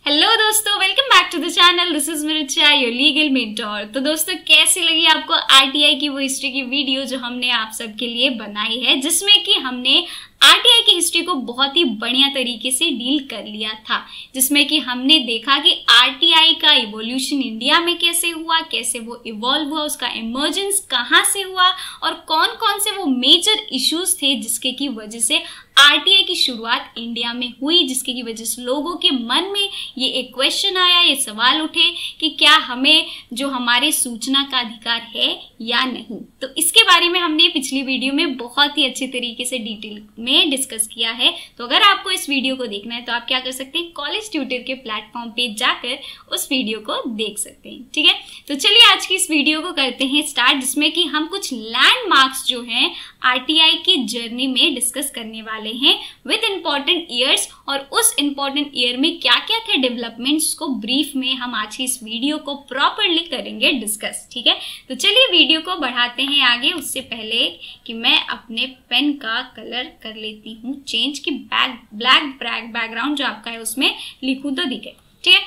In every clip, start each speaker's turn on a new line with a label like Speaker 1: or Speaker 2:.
Speaker 1: Hello दोस्तों, welcome back to the channel. This is Mircha, your legal mentor. तो दोस्तों, कैसी लगी आपको आरटीआई की वो हिस्ट्री की वीडियो जो हमने आप सबके लिए बनाई है, जिसमें कि हमने आरटीआई की हिस्ट्री को बहुत ही बढ़िया तरीके से डील कर लिया था, जिसमें कि हमने देखा कि आरटीआई का इवोल्यूशन इंडिया में कैसे हुआ, कैसे वो इवॉल्व हुआ, उसका इमर्जेंस कहाँ से हुआ और कौन कौन से वो मेजर इश्यूज थे जिसके की वजह से आरटीआई की शुरुआत इंडिया में हुई, जिसके की वजह से लोगों के मन में ये एक क्वेश्चन आया, ये सवाल उठे कि क्या हमें जो हमारे सूचना का अधिकार है या नहीं। तो इसके बारे में हमने पिछली वीडियो में बहुत ही अच्छे तरीके से डिटेल में डिस्कस किया है। तो अगर आपको इस वीडियो को देखना है तो आप क्या कर सकते हैं, कॉलेज ट्यूटर के प्लेटफॉर्म पे जाकर उस वीडियो को देख सकते हैं। ठीक है, तो चलिए आज की इस वीडियो को करते हैं स्टार्ट, जिसमें कि हम कुछ लैंडमार्क्स जो हैं आरटीआई की जर्नी में डिस्कस करने वाले हैं विद इंपॉर्टेंट ईयर्स, और उस इंपॉर्टेंट ईयर में क्या क्या थे डेवलपमेंट्स को ब्रीफ में हम आज की इस वीडियो को प्रॉपरली करेंगे डिस्कस। ठीक है, तो चलिए वीडियो को बढ़ाते हैं आगे। उससे पहले कि मैं अपने पेन का कलर कर लेती हूँ चेंज, की ब्लैक बैकग्राउंड जो आपका है उसमें लिखूं तो दिखे। ठीक है,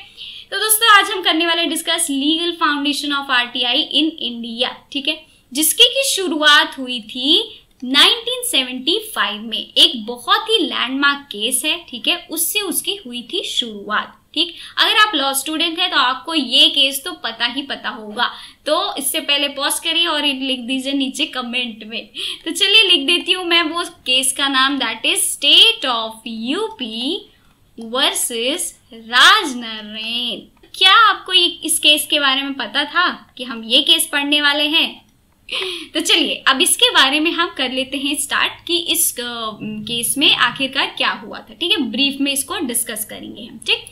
Speaker 1: तो दोस्तों आज हम करने वाले discuss legal foundation of RTI in India. ठीक है, जिसकी की शुरुआत हुई थी 1975 में। एक बहुत ही लैंडमार्क केस है, ठीक है, उससे उसकी हुई थी शुरुआत। ठीक, अगर आप लॉ स्टूडेंट हैं तो आपको ये केस तो पता ही पता होगा। तो इससे पहले पॉज करिए और लिख दीजिए नीचे कमेंट में। तो चलिए लिख देती हूं मैं वो केस का नाम, that is state of UP versus Rajnarain. क्या आपको इस केस के बारे में पता था कि हम ये केस पढ़ने वाले हैं? तो चलिए अब इसके बारे में हम कर लेते हैं स्टार्ट कि इस केस में आखिरकार क्या हुआ था। ठीक है, ब्रीफ में इसको डिस्कस करेंगे हम। ठीक,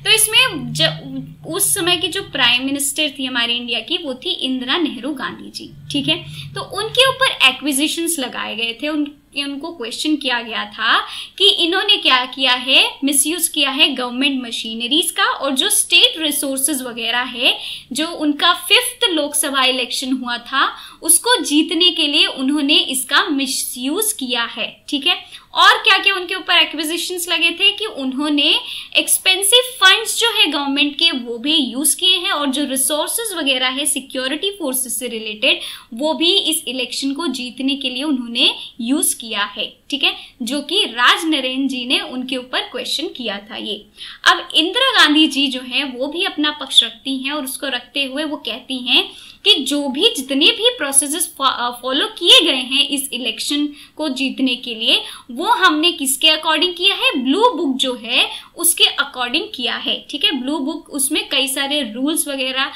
Speaker 1: तो इसमें उस समय की जो प्राइम मिनिस्टर थी हमारी इंडिया की, वो थी इंदिरा नेहरू गांधी जी। ठीक है, तो उनके ऊपर एक्विजिशंस लगाए गए थे, उनको क्वेश्चन किया गया था कि इन्होंने क्या किया है, मिसयूज किया है गवर्नमेंट मशीनरीज का, और जो स्टेट रिसोर्सेज वगैरह है, जो उनका 5th लोकसभा इलेक्शन हुआ था उसको जीतने के लिए उन्होंने इसका मिसयूज किया है। ठीक है, और क्या क्या उनके ऊपर एक्विजिशंस लगे थे कि उन्होंने एक्सपेंसिव फंड्स जो है गवर्नमेंट के वो भी यूज किए हैं, और जो रिसोर्सेज वगैरह है सिक्योरिटी फोर्सेस से रिलेटेड वो भी इस इलेक्शन को जीतने के लिए उन्होंने यूज किया है। ठीक है, जो कि राजनरेन जी ने उनके ऊपर क्वेश्चन किया था ये। अब इंदिरा गांधी जी जो है वो भी अपना पक्ष रखती हैं, और उसको रखते हुए वो कहती हैं कि जो भी जितने भी प्रोसेसेस फॉलो किए गए हैं इस इलेक्शन को जीतने के लिए, वो हमने किसके अकॉर्डिंग किया है, ब्लू बुक जो है उसके अकॉर्डिंग किया है। ठीक है, ब्लू बुक उसमें कई सारे रूल्स वगैरह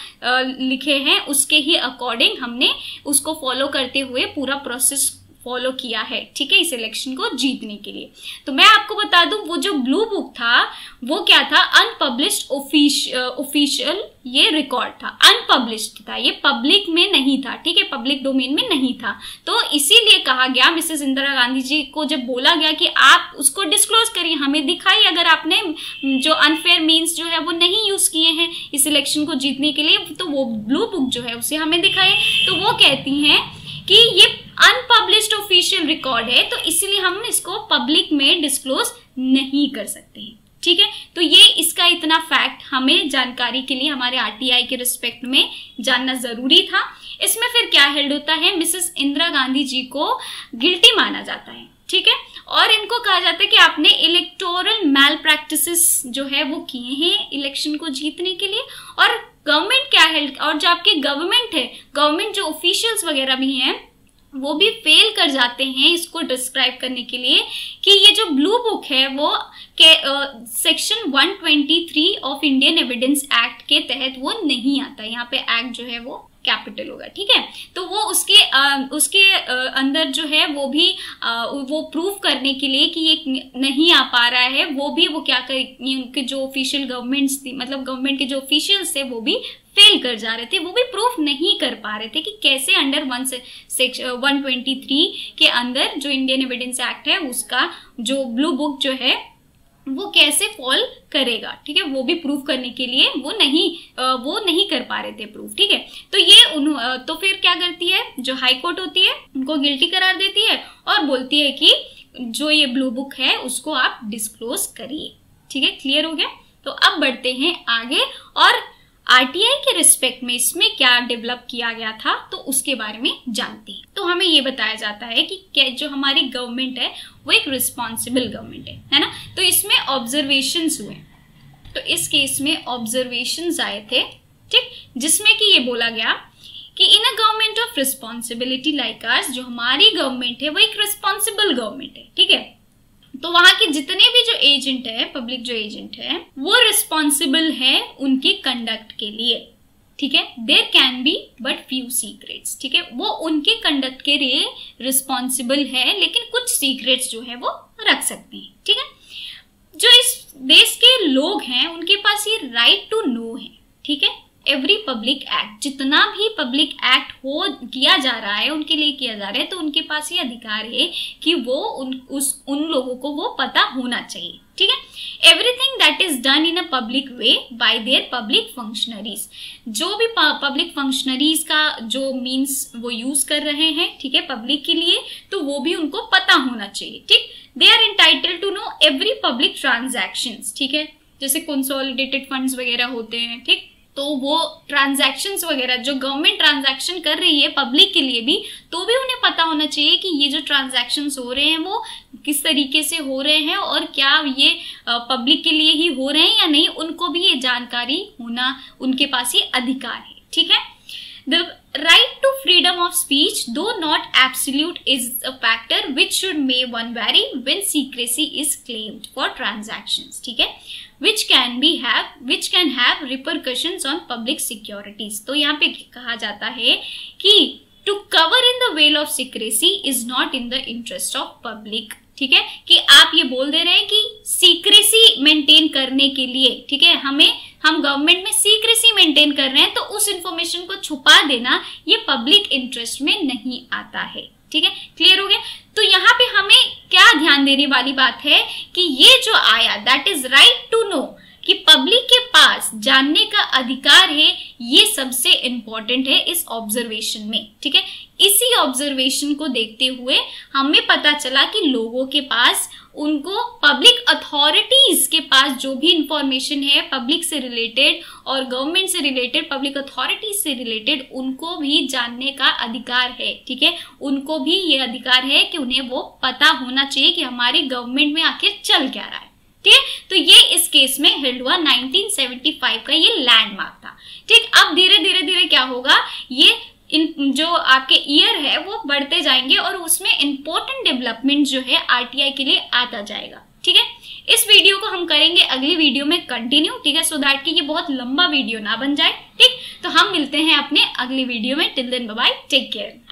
Speaker 1: लिखे हैं, उसके ही अकॉर्डिंग हमने उसको फॉलो करते हुए पूरा प्रोसेस फॉलो किया है। ठीक है, इस इलेक्शन को जीतने के लिए। तो मैं आपको बता दूं वो जो ब्लू बुक था वो क्या था, अनपब्लिश्ड ऑफिशियल ये रिकॉर्ड था, अनपब्लिश्ड था, ये पब्लिक में नहीं था। ठीक है, पब्लिक डोमेन में नहीं था। तो इसीलिए कहा गया, मिसेस इंदिरा गांधी जी को जब बोला गया कि आप उसको डिस्क्लोज करिए, हमें दिखाइए अगर आपने जो अनफेयर मीन्स जो है वो नहीं यूज किए हैं इस इलेक्शन को जीतने के लिए, तो वो ब्लू बुक जो है उसे हमें दिखाइए। तो वो कहती हैं कि ये अनपब्लिश्ड ऑफिशियल रिकॉर्ड है, तो इसलिए हम इसको पब्लिक में डिस्क्लोज नहीं कर सकते हैं। ठीक है, तो ये इसका इतना फैक्ट हमें जानकारी के लिए हमारे आरटीआई के रिस्पेक्ट में जानना जरूरी था। इसमें फिर क्या हेल्ड होता है, मिसेस इंदिरा गांधी जी को गिल्टी माना जाता है। ठीक है, और इनको कहा जाता है कि आपने इलेक्टोरल मैल प्रैक्टिसेस जो है वो किए हैं इलेक्शन को जीतने के लिए, और गवर्नमेंट क्या है, और जो आपकी गवर्नमेंट है, गवर्नमेंट जो ऑफिशियल्स वगैरह भी हैं वो भी फेल कर जाते हैं इसको डिस्क्राइब करने के लिए कि ये जो ब्लू बुक है वो section 123 of Indian evidence act के तहत वो नहीं आता। यहाँ पे एक्ट जो है वो कैपिटल होगा। ठीक है, तो वो उसके अंदर जो है वो भी वो प्रूफ करने के लिए कि ये नहीं आ पा रहा है, वो भी वो क्या कर, उनके जो ऑफिशियल गवर्नमेंट्स थी, मतलब गवर्नमेंट के जो ऑफिशियल्स थे वो भी फेल कर जा रहे थे, वो भी प्रूफ नहीं कर पा रहे थे कि कैसे अंडर 123 के अंदर जो इंडियन एविडेंस एक्ट है उसका जो ब्लू बुक जो है वो कैसे फॉल करेगा। ठीक है, वो भी प्रूफ करने के लिए वो नहीं कर पा रहे थे प्रूफ। ठीक है, तो ये तो फिर क्या करती है, जो हाई कोर्ट होती है उनको गिल्टी करार देती है और बोलती है कि जो ये ब्लू बुक है उसको आप डिस्क्लोज करिए। ठीक है, क्लियर हो गया। तो अब बढ़ते हैं आगे और आरटीआई के रिस्पेक्ट में इसमें क्या डेवलप किया गया था तो उसके बारे में जानते हैं। तो हमें ये बताया जाता है कि जो हमारी गवर्नमेंट है वो एक रिस्पॉन्सिबल गवर्नमेंट है ना। तो इसमें ऑब्जर्वेशंस हुए, तो इस केस में ऑब्जर्वेशंस आए थे, ठीक, जिसमें कि ये बोला गया कि in a government of responsibility like ours, जो हमारी गवर्नमेंट है वो एक रिस्पॉन्सिबल गवर्नमेंट है, ठीक है। तो वहां के जितने भी जो एजेंट है, पब्लिक जो एजेंट है, वो रिस्पॉन्सिबल है उनके कंडक्ट के लिए, ठीक है। There can be but few secrets, ठीक है, वो उनके कंडक्ट के लिए रिस्पॉन्सिबल है, लेकिन कुछ सीक्रेट्स जो है वो रख सकते हैं, ठीक है। जो इस देश के लोग हैं उनके पास ये राइट टू नो है, ठीक है। एवरी पब्लिक एक्ट, जितना भी पब्लिक एक्ट किया जा रहा है, उनके लिए किया जा रहा है, तो उनके पास ये अधिकार है कि वो उन लोगों को वो पता होना चाहिए, ठीक है। Everything that is done in a public way by there public functionaries, जो भी पब्लिक फंक्शनरीज का जो मीन्स वो यूज कर रहे हैं, ठीक है, पब्लिक के लिए, तो वो भी उनको पता होना चाहिए, ठीक। They are entitled to know every public transactions, ठीक है, जैसे कंसोलिडेटेड फंड्स वगैरह होते हैं, ठीक, तो वो ट्रांजैक्शंस वगैरह जो गवर्नमेंट ट्रांजैक्शन कर रही है पब्लिक के लिए भी, तो भी उन्हें पता होना चाहिए कि ये जो ट्रांजैक्शंस हो रहे हैं वो किस तरीके से हो रहे हैं और क्या ये पब्लिक के लिए ही हो रहे हैं या नहीं, उनको भी ये जानकारी होना, उनके पास ये अधिकार है, ठीक है। The right to freedom of speech, though not absolute, is a factor which may one vary when secrecy is claimed for transactions, ठीक है, which can have repercussions on public securities। तो यहाँ पे कहा जाता है कि to cover in the veil of secrecy is not in the interest of public, ठीक है, कि आप ये बोल दे रहे हैं कि सीक्रेसी मेंटेन करने के लिए, ठीक है, हम गवर्नमेंट में सीक्रेसी मेंटेन कर रहे हैं, तो उस इंफॉर्मेशन को छुपा देना ये पब्लिक इंटरेस्ट में नहीं आता है, ठीक है। क्लियर हो गया। तो यहाँ पे हमें क्या ध्यान देने वाली बात है कि ये जो आया that is right to know, कि पब्लिक के पास जानने का अधिकार है, ये सबसे इंपॉर्टेंट है इस ऑब्जर्वेशन में, ठीक है। इसी ऑब्जर्वेशन को देखते हुए हमें पता चला कि लोगों के पास, उनको पब्लिक अथॉरिटीज के पास जो भी इंफॉर्मेशन है पब्लिक से रिलेटेड और गवर्नमेंट से रिलेटेड, पब्लिक अथॉरिटीज से रिलेटेड, उनको भी जानने का अधिकार है, ठीक है। उनको भी ये अधिकार है कि उन्हें वो पता होना चाहिए कि हमारी गवर्नमेंट में आखिर चल क्या रहा है, ठीक है। तो ये इस केस में हेल्ड हुआ 1975 का ये लैंडमार्क था, ठीक। अब धीरे धीरे क्या होगा, ये इन जो आपके ईयर है वो बढ़ते जाएंगे और उसमें इंपॉर्टेंट डेवलपमेंट जो है आरटीआई के लिए आता जाएगा, ठीक है। इस वीडियो को हम करेंगे अगली वीडियो में कंटिन्यू, ठीक है, सो दैट कि ये बहुत लंबा वीडियो ना बन जाए, ठीक। तो हम मिलते हैं अपने अगली वीडियो में। Till then bye bye, take care.